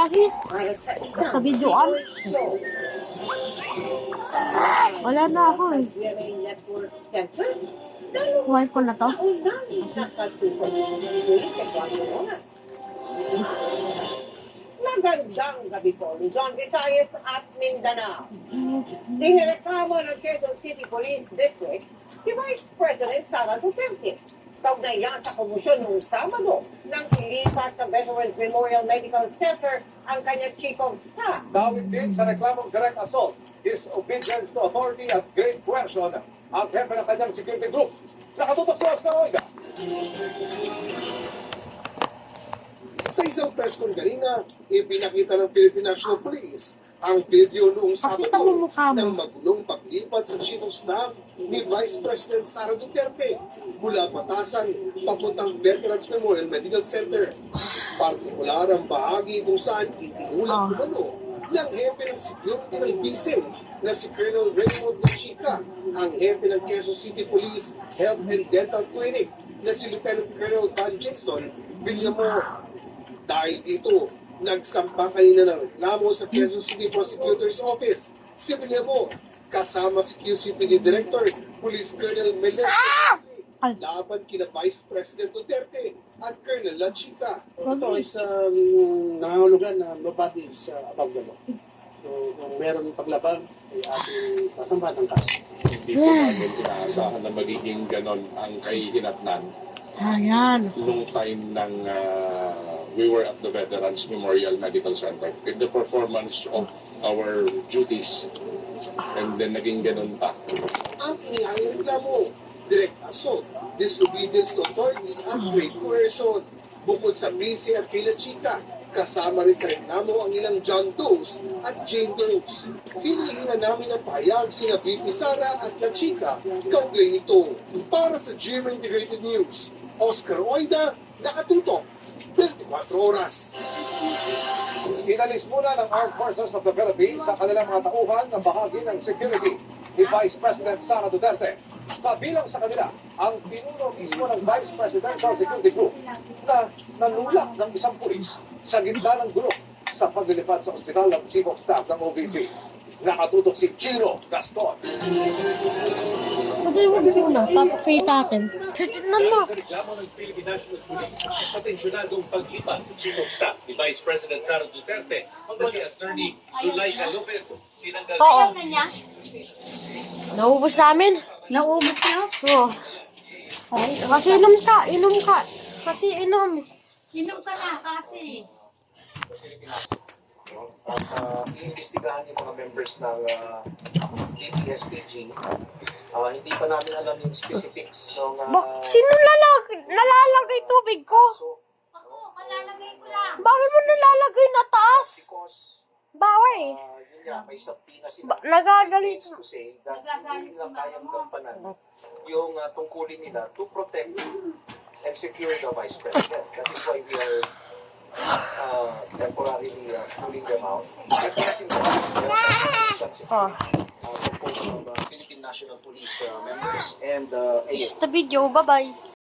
kasi. Basta videoan. Wala na ako eh. Kuhay ko na to. Magandang gabi po, Luzon, Visayas at Mindanao. Inireklamo ng Quezon City Police District si Vice President Sara Duterte. Kaugnay yan sa komisyon noong Sabado nang ilipat sa Veterans Memorial Medical Center ang kanyang Chief of Staff. Dawit din sa reklamong direct assault, disobedience to authority at great coercion ang hepe ng kanyang security group. Nakatutok si Oscar Oida. Sa isang press con kanina, ipinakita ng Philippine National Police ang video noong Pakita Sabado mo mukha mo. ng magulong paglipat sa Chief of Staff ni Vice President Sara Duterte mula Batasan papuntang Veterans Memorial Medical Center. Partikular ang bahagi kung saan itinulak umano ng hepe ng security ng bise na si Colonel Raymond Chica, ang hepe ng Quezon City Police Health and Dental Clinic na si Lieutenant Colonel Van Jason Villamor. Dahil dito, nagsampa kanina ng reklamo sa Quezon City Prosecutor's Office. Si Villamor, kasama si QCPD Director, Police Colonel Melissa, laban kina Vice President Duterte at Colonel La Chica. Ito is nangangulugan na nobody is above the law. So, kung meron paglabag, ay ating kasambahan ng kaso. Hindi ko natin inaasahan na magiging ganon ang kahihinatnan Ayan. nung time ng we were at the Veterans Memorial Medical Center in the performance of our duties. And then naging ganon pa. Ang inihayang reklamo, direct assault, disobedience to authority at great coercion. Bukod sa bise at kay La Chica, kasama rin sa reklamo ang ilang John Does at Jane Does. Hinihinga namin ang pahayag sina BP Sara at La Chica kaugnay nito. Para sa GMA Integrated News, Oscar Oida, nakatutok, 24 oras. Inalis muna ng Armed Forces of the Philippines sa kanilang mga tauhan na bahagi ng security ni Vice President Sara Duterte. Kabilang sa kanila ang pinuno mismo ng Vice Presidential Security Group na nanulak ng isang pulis sa gitna ng gulo sa paglilipat sa ospital ng Chief of Staff ng OVP. Nakatutok si Chino Gaston. Kasi huwag muna, papakita natin. Tignan mo. Sa reklamo ng Philippine National Police sa tensyonadong paglipat sa Chief of Staff ni Vice President Sara Duterte na si Attorney Zulaika Lopez tinanggal. Oo. Naubos namin. Naubos niyo? Oo. Kasi inom ka. Kasi inom. Inom ka na kasi. At iimbestigahan yung mga members ng DPSPG. Hindi pa namin alam yung specifics ng Sino nalalagay tubig ko? kaso. Ako, kalalagay ko lang. Bakit mo nalalagay na taas? Because Bawal yun nga, may subpoena sila. Nagagalit. To say that hindi nila kayang gampanan yung tungkulin nila to protect and secure the Vice President. That is why we are temporarily pulling them out. Kasi composed of Philippine National Police members and AFP. It's the video. Bye-bye.